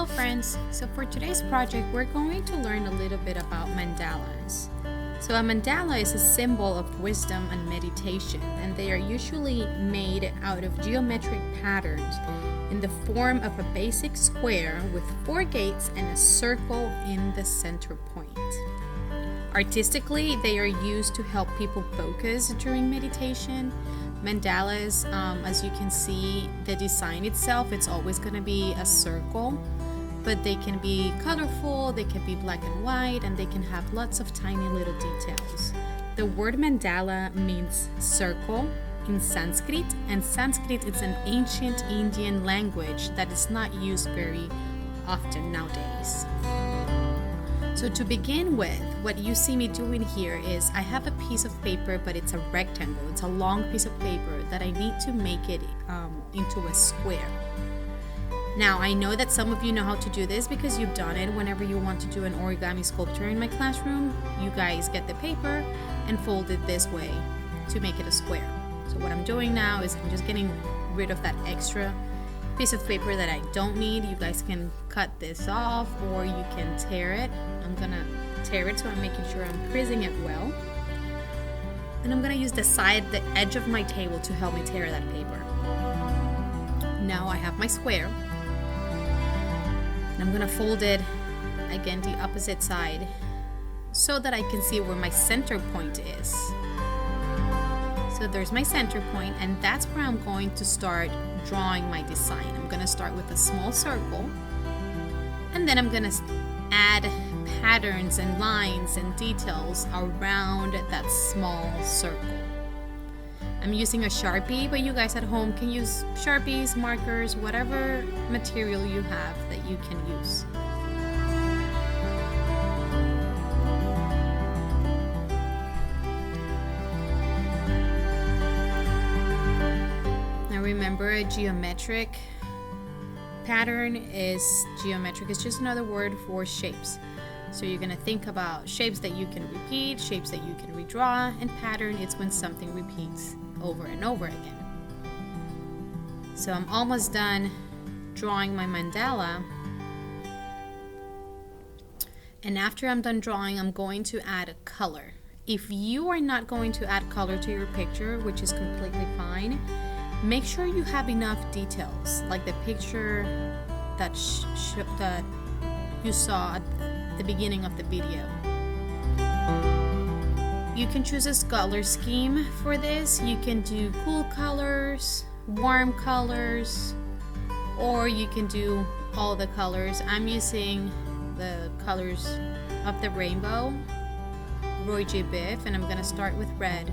friends, so for today's project we're going to learn a little bit about mandalas. So a mandala is a symbol of wisdom and meditation, and they are usually made out of geometric patterns in the form of a basic square with 4 gates and a circle in the center point. Artistically, they are used to help people focus during meditation. Mandalas, as you can see, the design itself, it's always going to be a circle, but they can be colorful, they can be black and white, and they can have lots of tiny little details. The word mandala means circle in Sanskrit, and Sanskrit is an ancient Indian language that is not used very often nowadays. So to begin with, what you see me doing here is I have a piece of paper, but it's a rectangle. It's a long piece of paper that I need to make it into a square. Now, I know that some of you know how to do this because you've done it whenever you want to do an origami sculpture in my classroom. You guys get the paper and fold it this way to make it a square. So what I'm doing now is I'm just getting rid of that extra piece of paper that I don't need. You guys can cut this off or you can tear it. I'm gonna tear it, so I'm making sure I'm creasing it well. And I'm gonna use the edge of my table to help me tear that paper. Now I have my square. And I'm gonna fold it again the opposite side so that I can see where my center point is. So there's my center point, and that's where I'm going to start drawing my design. I'm gonna start with a small circle, and then I'm gonna add patterns and lines and details around that small circle. I'm using a Sharpie, but you guys at home can use Sharpies, markers, whatever material you have that you can use. Now remember, a geometric pattern is geometric. It's just another word for shapes. So you're going to think about shapes that you can repeat, shapes that you can redraw, and pattern is when something repeats over and over again. So I'm almost done drawing my mandala. And after I'm done drawing, I'm going to add a color. If you are not going to add color to your picture, which is completely fine, make sure you have enough details, like the picture that you saw at the beginning of the video. You can choose a color scheme for this. You can do cool colors, warm colors, or you can do all the colors. I'm using the colors of the rainbow, Roy J. Biff, and I'm gonna start with red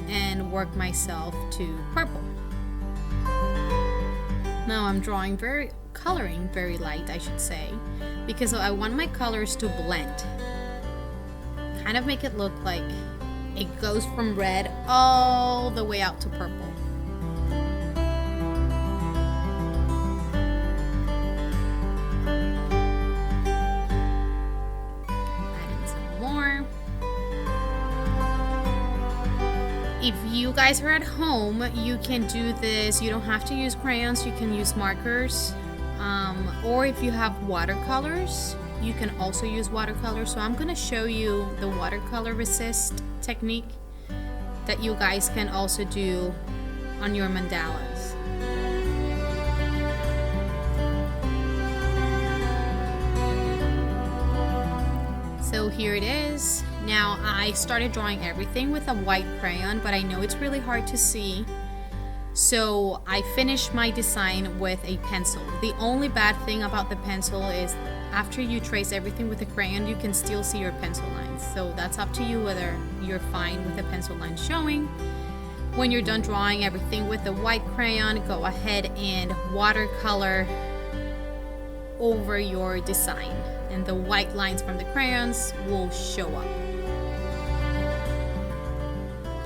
and work myself to purple. Now I'm coloring very light, I should say, because I want my colors to blend. Kind of make it look like it goes from red all the way out to purple. Add in some more. If you guys are at home, you can do this. You don't have to use crayons, you can use markers. Or if you have watercolors, you can also use watercolor. So I'm going to show you the watercolor resist technique that you guys can also do on your mandalas. So here it is. Now I started drawing everything with a white crayon, but I know it's really hard to see. So I finished my design with a pencil. The only bad thing about the pencil is after you trace everything with a crayon, you can still see your pencil lines. So that's up to you whether you're fine with the pencil line showing. When you're done drawing everything with a white crayon, go ahead and watercolor over your design, and the white lines from the crayons will show up.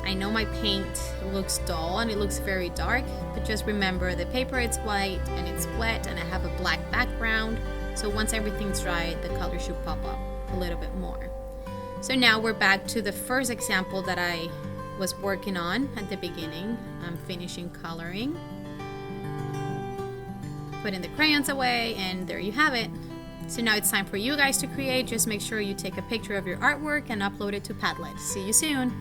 I know my paint looks dull and it looks very dark, but just remember the paper is white and it's wet and I have a black background. So once everything's dry, the color should pop up a little bit more. So now we're back to the first example that I was working on at the beginning. I'm finishing coloring. putting the crayons away, and there you have it. So now it's time for you guys to create. Just make sure you take a picture of your artwork and upload it to Padlet. See you soon!